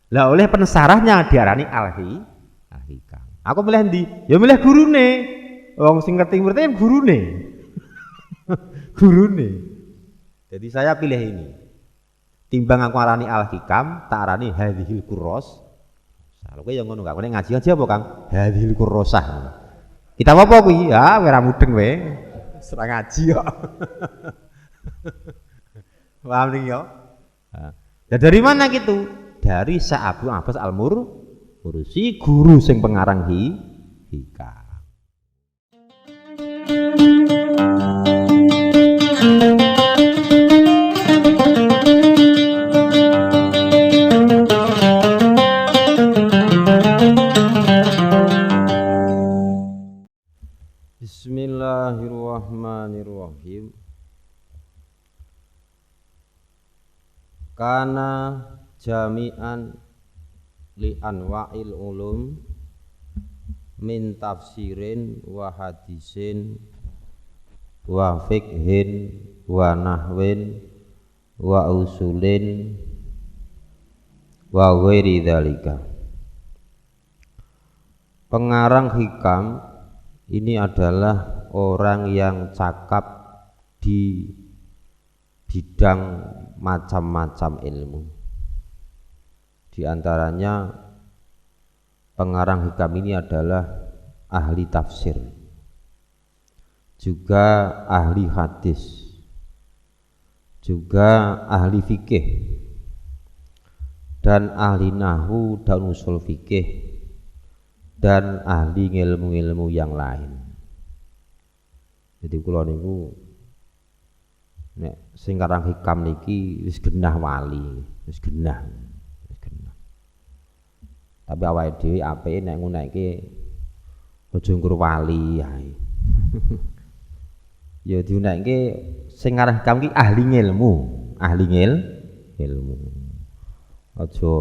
Lah oleh pensarahnya diarani al-hikam. Aku milih ndi? Ya milih gurune. Wong sing ngerti-ngerti gurune. Gurune. Jadi saya pilih ini. Timbang aku arani al-hikam, tak arani hadhil kurros. Kalau kowe yang ngono gak kene ngaji apa Kang? Hadhil kurrosah. Kita apa kuwi? Ya ora mudeng wae. Serang ngaji kok. Paham nih ya? Nah, dari mana gitu? Dari Sa'abu Abbas Al-Mursi, guru sing pengarang hikam. Bismillahirrahmanirrahim. Kana jami'an li anwa'il ulum min tafsirin wa hadisin wa fiqhin wa nahwin wa usulin wa ghairi dzalika. Pengarang hikam ini adalah orang yang cakap di bidang macam-macam ilmu. Di antaranya pengarang hikam ini adalah ahli tafsir, juga ahli hadis, juga ahli fikih, dan ahli nahwu dan usul fikih, dan ahli ilmu-ilmu yang lain. Jadi kula niku nek sing aran hikam niki wis genah wali, wis genah. Tapi awake dhewe apike nek ngunekke aja nggur wali ae. Ya diunekke sing aran hikam ki ahli ilmu, ilmu. Aja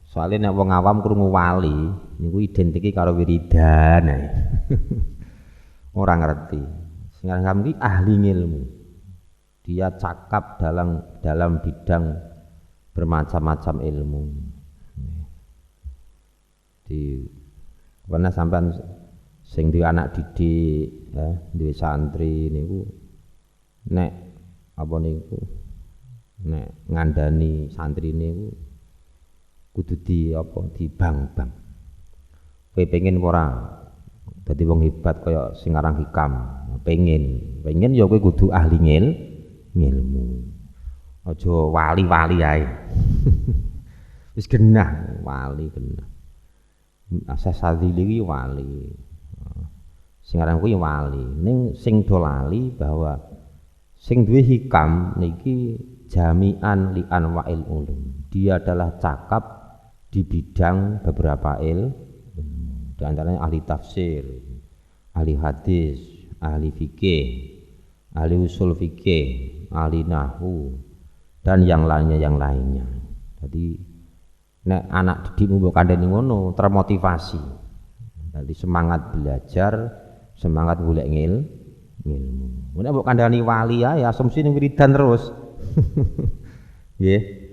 soalnya nek wong awam krungu wali niku identike karo wiridan ae. Orang ngerti. Sing aran iki ahli ilmu. Dia cakap dalam bidang bermacam-macam ilmu. Di pernah sampean sing duwe anak didik, duwe santri niku nek apa niku nek ngandani santri niku kudu di apa di bang-bang. Kowe pengen ora dadi wong hebat kaya sing aran hikam? Pengen ya kowe kudu ahli ilmu. Aja wali-wali ae. Wis genah wali genah. Asas Sadzili wali. Sing aran kuwi wali. Ning sing do lali bahwa sing duwe hikam niki jami'an li anwa'il ulum. Dia adalah cakap di bidang beberapa ilmu. Di antaranya ahli tafsir, ahli hadis, ahli fikih, ahli usul fikih, ahli nahwu, dan yang lainnya. Jadi nek anak didikmu mbok kandhani ngono termotivasi. Jadi semangat belajar, semangat golek ilmu. Nek mbok kandhani wali ya asumsi ning wiridan terus. Nggih.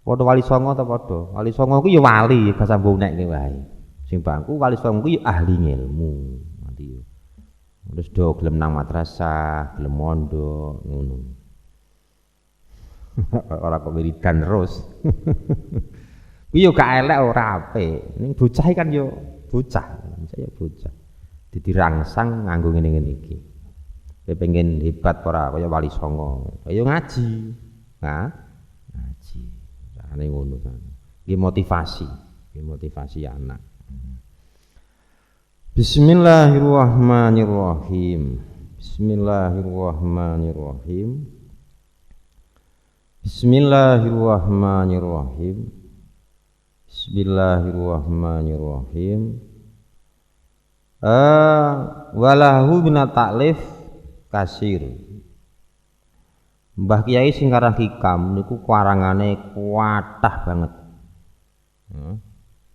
Padha wali songo ta padha. Wali songo ku ya wali, gak sambung nekke wae. Sing bangku wali songo ku ya ahli ilmu. Nanti yo. Terus do gelem nang madrasah, gelem mondok ngono. Ora kok wiridan terus. Kuwi yo gak elek ora apik. Ning bocah kan yo bocah, saya bocah. Dirangsang nganggo ngene-ngene iki. Kowe pengen hebat ora kaya wali songo. Ayo ngaji. Nah, ngaji. Carane ngono kan. Iki motivasi anak. Bismillahirrahmanirrahim. Bismillahirrahmanirrahim. Bismillahirrahmanirrahim. Bismillahirrahmanirrahim. Walahu minat taklif kasir. Mbah Kiai sing aran hikam niku karangane kuatah banget.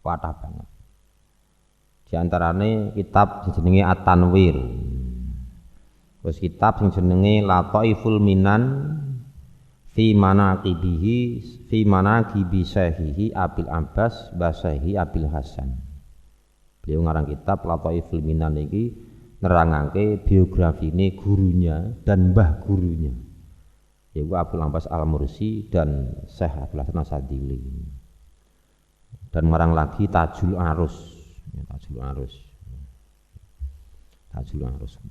Kuatah banget. Di antarane kitab sing jenenge At-Tanwir. Terus kitab sing jenenge Lataiful Minan fi manaqibi Syekhihi Abil Abbas Basaihi Abil Hasan. Beliau ngarang kitab Lataiful Minan iki nerangake biografine gurunya dan mbah gurunya, yaitu Abul Abbas Al-Mursi dan Syekh Abdul Hasan As-Sadili. Dan ngarang lagi Tajul Arus, Tajul Arus.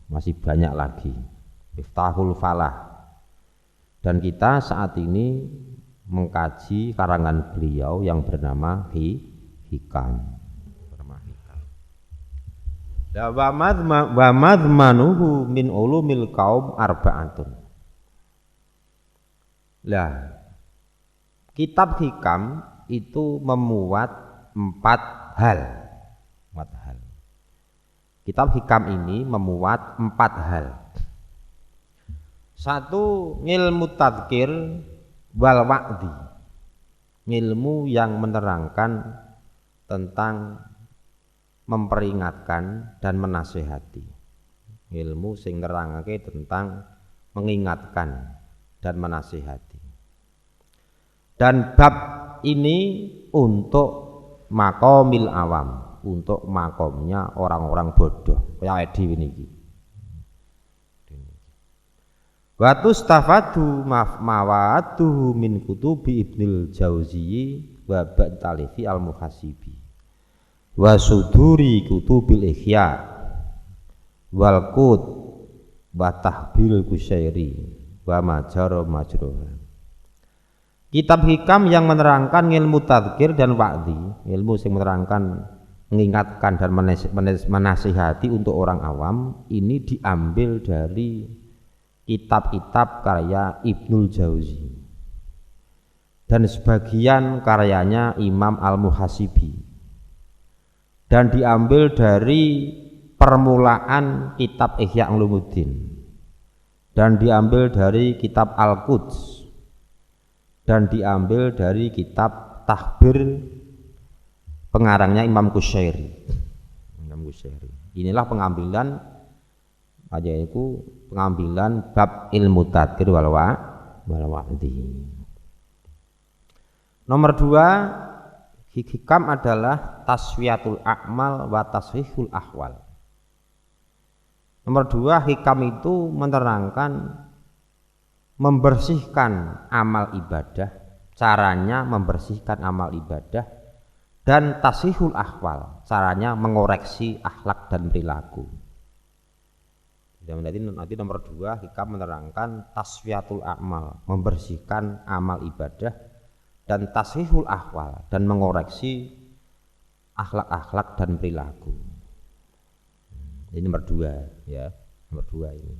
Masih banyak lagi. Miftahul Falah. Dan kita saat ini mengkaji karangan beliau yang bernama Hikam. Wa madmanuhu min ulumil qaum arba'atun. Lah, kitab Hikam itu memuat 4 hal. Kitab Hikam ini memuat 4 hal. 1, ilmu tadzkir wal wa'di. Ilmu yang menerangkan tentang memperingatkan dan menasihati. Ilmu sing nerangake tentang mengingatkan dan menasihati. Dan bab ini untuk makomil awam, untuk makomnya orang-orang bodoh kaya dhewe niki. Wa tustafadu mawatuhu min kutubi Ibnul Jauzi wa ba'talifi al-muhasibi wa suduri kutubil Ihya wal qut wa tahbil Kusyairi wa majaro majroha. Kitab Hikam yang menerangkan ilmu tadzkir dan wa'di, ilmu yang menerangkan mengingatkan dan menasihati untuk orang awam, ini diambil dari kitab-kitab karya Ibnul Jauzi dan sebagian karyanya Imam Al-Muhasibi, dan diambil dari permulaan kitab Ihya Ulumuddin, dan diambil dari kitab Al-Quds, dan diambil dari kitab Tahbir pengarangnya Imam Kusyairi. Inilah pengambilan yaitu pengambilan bab ilmu tadzkir wal wa'di. Nomor 2, Hikam adalah tasfiyatul a'mal wa tashihul ahwal. Nomor 2, Hikam itu menerangkan membersihkan amal ibadah, caranya membersihkan amal ibadah, dan tasihul ahwal, caranya mengoreksi akhlak dan perilaku. Nanti nomor 2, Hikam menerangkan tasfiyatul a'mal, membersihkan amal ibadah, dan tasihul ahwal, dan mengoreksi akhlak-akhlak dan perilaku. Ini nomor 2 ya, nomor 2 ini.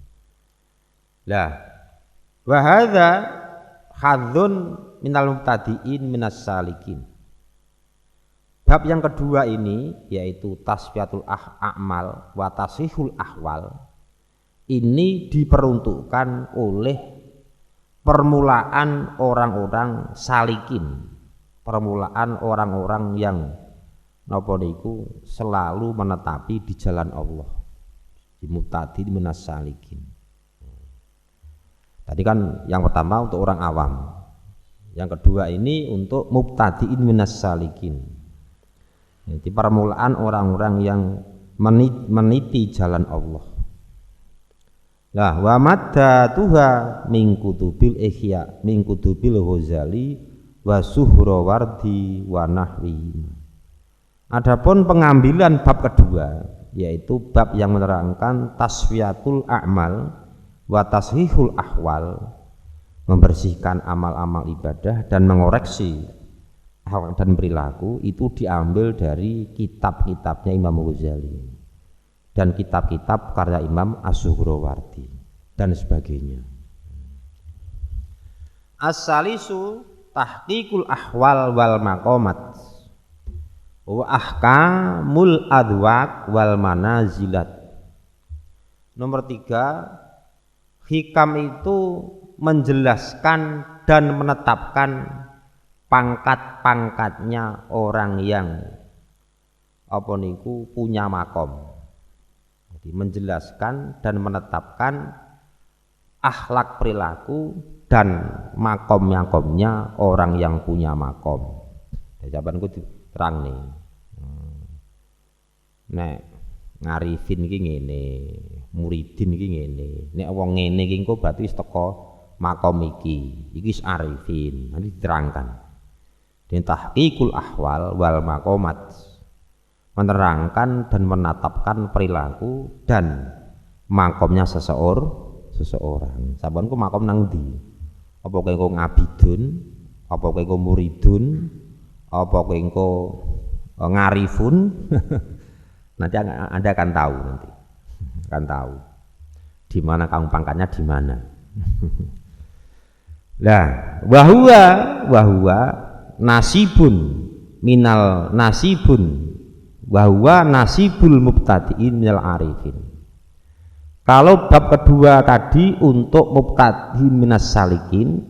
Lah, wa hadza hadzun minal mubtadiin minas salikin. Bab yang kedua ini yaitu tasfiyatul a'mal wa tasihul ahwal. Ini diperuntukkan oleh permulaan orang-orang salikin, permulaan orang-orang yang napa niku selalu menetapi di jalan Allah. Di mubtadi minas salikin. Tadi kan yang pertama untuk orang awam. Yang kedua ini untuk mubtadiin minas salikin. Jadi permulaan orang-orang yang meniti jalan Allah. Lah wa maddatuha min kutubil Ihya min kutubil Ghazali wa Suhrawardi wa nahwi. Adapun pengambilan bab kedua yaitu bab yang menerangkan tasfiyatul a'mal wa tashihul ahwal, membersihkan amal-amal ibadah dan mengoreksi akhlak dan perilaku, itu diambil dari kitab-kitabnya Imam Ghazali dan kitab-kitab karya Imam As-Suhrawardi dan sebagainya. As-salisu tahqiqul ahwal wal maqamat wa ahkamul adwaq wal manazilat. Nomor 3, Hikam itu menjelaskan dan menetapkan pangkat-pangkatnya orang yang apa niku punya makom. Jadi menjelaskan dan menetapkan akhlak perilaku dan makom-makomnya orang yang punya makom. Jawaban ku terang nih. Nek ngarifin iki ngene, muridin iki ngene. Nek wong ngene iki engko berarti wis teko makom iki. Iki wis arifin. Nanti diterangkan. Dan tahqiqul ahwal wal maqamat, menerangkan dan menetapkan perilaku dan makomnya seseorang. Saban ku makom nang ndi? Apa kowe engko ngabidun, apa kowe engko muridun, apa kowe engko ngarifun? Nanti Anda akan tahu nanti. Akan tahu. Di mana kamu pangkatnya di mana. Lah, wahwa nasibun minal nasibun wahwa nasibul mubtadi'in minal arifin. Kalau bab kedua tadi untuk mubtadi'in minas salikin,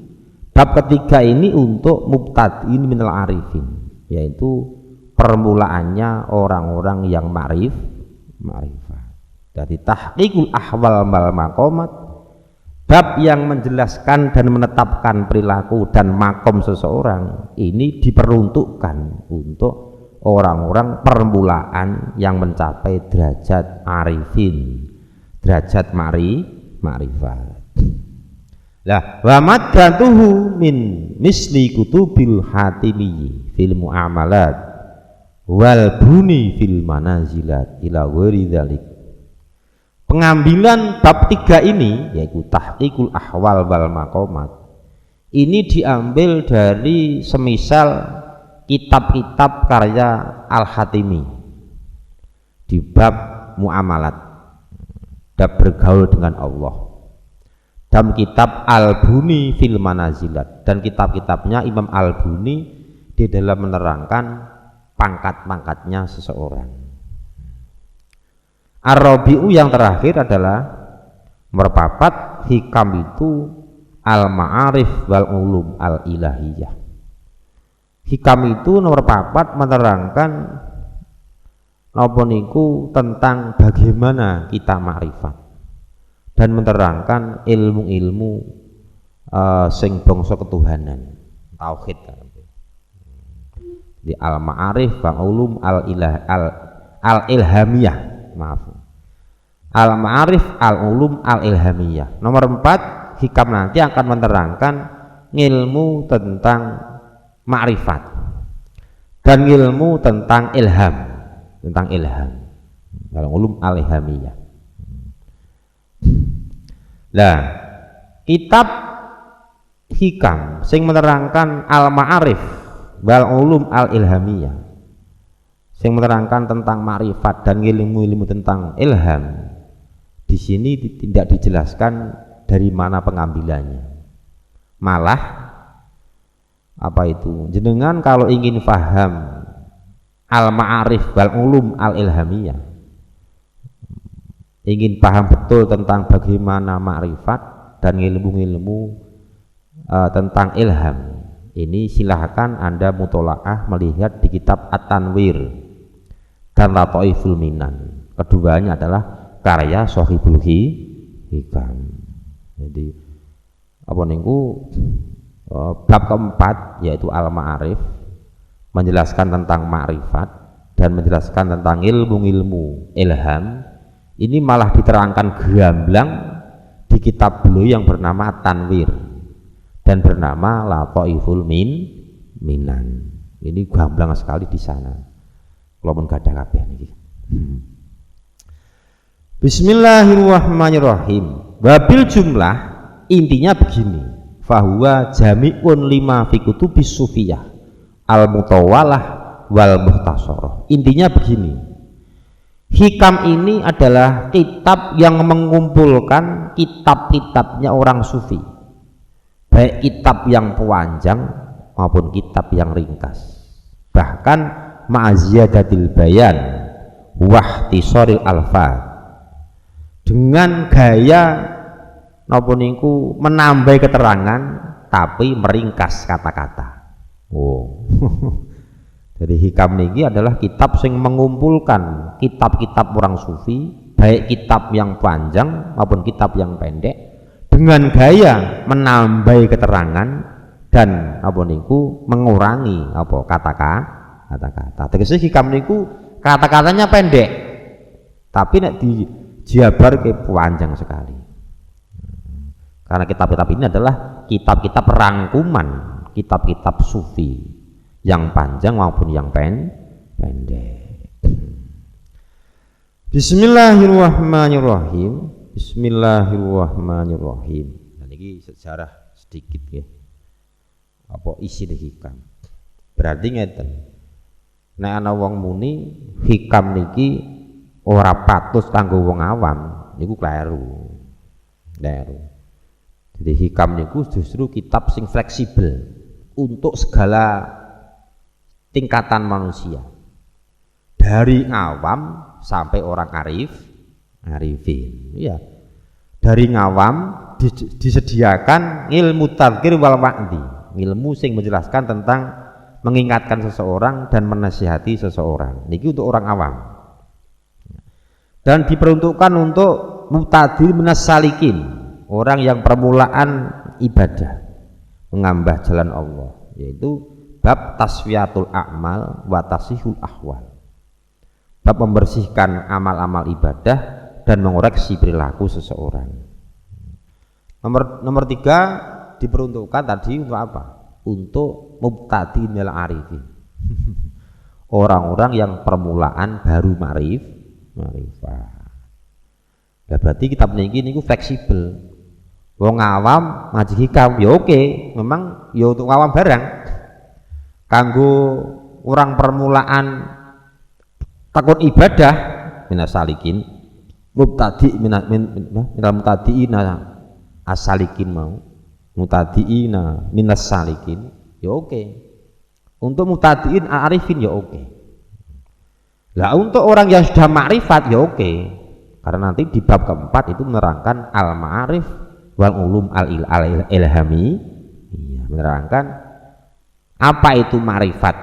bab ketiga ini untuk mubtadi'in minal arifin, yaitu permulaannya orang-orang yang ma'rifat. Dari tahqiqul ahwal wal maqamat, bab yang menjelaskan dan menetapkan perilaku dan makom seseorang, ini diperuntukkan untuk orang-orang permulaan yang mencapai derajat arifin, derajat ma'rifat. Lah, wa maddatuhu min misli kutubil hatimi fil muamalat wal buni fil manazilat ila ghairi dzalik. Pengambilan bab 3 ini, yaitu tahqiqul ahwal wal maqamat, ini diambil dari semisal kitab-kitab karya Al-Hatimi di bab muamalat, bab bergaul dengan Allah, dan kitab Al-Buni fil Manazilat, dan kitab-kitabnya Imam Al-Buni di dalam menerangkan pangkat-pangkatnya seseorang. Ar-Rabi'u yang terakhir adalah merpapat hikam itu al-ma'arif wal ulum al-ilahiyah. Hikam itu nomor 4 menerangkan napa niku tentang bagaimana kita ma'rifat dan menerangkan ilmu-ilmu sing bangsa ketuhanan, tauhid. Di al-ma'arif wal ulum al-ilhamiyah, maaf. Al-ma'arif al-ulum al-ilhamiyah. Nomor 4, hikam nanti akan menerangkan ilmu tentang ma'rifat dan ilmu tentang ilham, al-ulum al-ilhamiyah. Nah, kitab hikam sing menerangkan al-ma'arif wal ulum al-ilhamiyah, sing menerangkan tentang ma'rifat dan ilmu-ilmu tentang ilham, di sini tidak dijelaskan dari mana pengambilannya. Malah apa itu? Jenengan kalau ingin paham al-ma'arif wal ulum al-ilhamiyah, ingin paham betul tentang bagaimana ma'rifat dan ilmu-ilmu tentang ilham, ini silahkan Anda mutolaah melihat di kitab At-Tanwir dan Lataiful Minan. Keduanya adalah karya Shahibul Hikam. Jadi apa niku bab keempat, yaitu al-ma'arif, menjelaskan tentang ma'rifat dan menjelaskan tentang ilmu-ilmu ilham. Ini malah diterangkan gamblang di kitab beliau yang bernama At-Tanwir dan bernama Lataiful Minan. Ini gamblang sekali di sana. Kalau pun gak ada kabeh niki. Bismillahirrahmanirrahim. Wabil jumlah, intinya begini. Fahuwa jami'un lima fi kutubis sufiyah al-mutawalah wal muhtasarah. Intinya begini. Hikam ini adalah kitab yang mengumpulkan kitab-kitabnya orang sufi, baik kitab yang panjang maupun kitab yang ringkas, bahkan ma'aziyadatil bayan wahtisoril alfad, dengan gaya napa niku menambah keterangan tapi meringkas kata-kata. Oh. Jadi hikam niki adalah kitab sing mengumpulkan kitab-kitab orang sufi, baik kitab yang panjang maupun kitab yang pendek, dengan gaya menambah keterangan dan apa niku mengurangi apa kata-kata. Tegese hikam niku kata-katanya pendek, tapi nek dijabar ke panjang sekali. Karena kitab-kitab ini adalah kitab-kitab rangkuman, kitab-kitab sufi yang panjang maupun yang pendek. Bismillahirrahmanirrahim. Bismillahirrahmanirrahim. Nah ini sejarah sedikit ya. Apa isi hikam? Berarti ngeten. Nek ana wong muni hikam niki ora patus kanggo wong awam, niku kleru. Jadi hikam niku justru kitab sing fleksibel untuk segala tingkatan manusia. Dari awam sampai orang arifin. Ya. Dari ngawam disediakan ilmu tadzkir wal wa'di, ilmu sing menjelaskan tentang mengingatkan seseorang dan menasihati seseorang. Niki untuk orang awam. Dan diperuntukkan untuk mubtadi minas salikin, orang yang permulaan ibadah mengambah jalan Allah, yaitu bab tasfiyatul a'mal wa tasihul ahwal, bab membersihkan amal-amal ibadah dan mengoreksi perilaku seseorang. Nomor 3 diperuntukkan tadi untuk apa? Untuk mubtadi minal arifin, orang-orang yang permulaan baru ma'rifah. Nah, berarti kitab niki niku fleksibel. Wong awam ngaji hikam ya oke, memang ya untuk awam barang. Kanggo orang permulaan takut ibadah minas salikin, mubtadi minal mubtadiina as-salikin mau, mubtadiina minas salikin ya oke. Untuk mubtadiin arifin ya oke. Lah untuk orang yang sudah makrifat ya oke. Karena nanti di bab keempat itu menerangkan al-ma'arif wal ulum al-ilhami, menerangkan apa itu ma'rifat,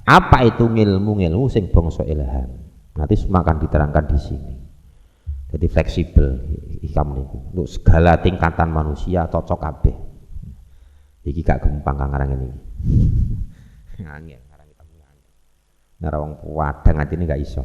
apa itu ilmu sing bangsa ilham. Nanti semua akan diterangkan di sini. Jadi fleksibel hikam niku untuk segala tingkatan manusia cocok kabeh. Iki gak gampang kang aran ngene iki. Angel aran kita. Nek wong padang atine gak iso.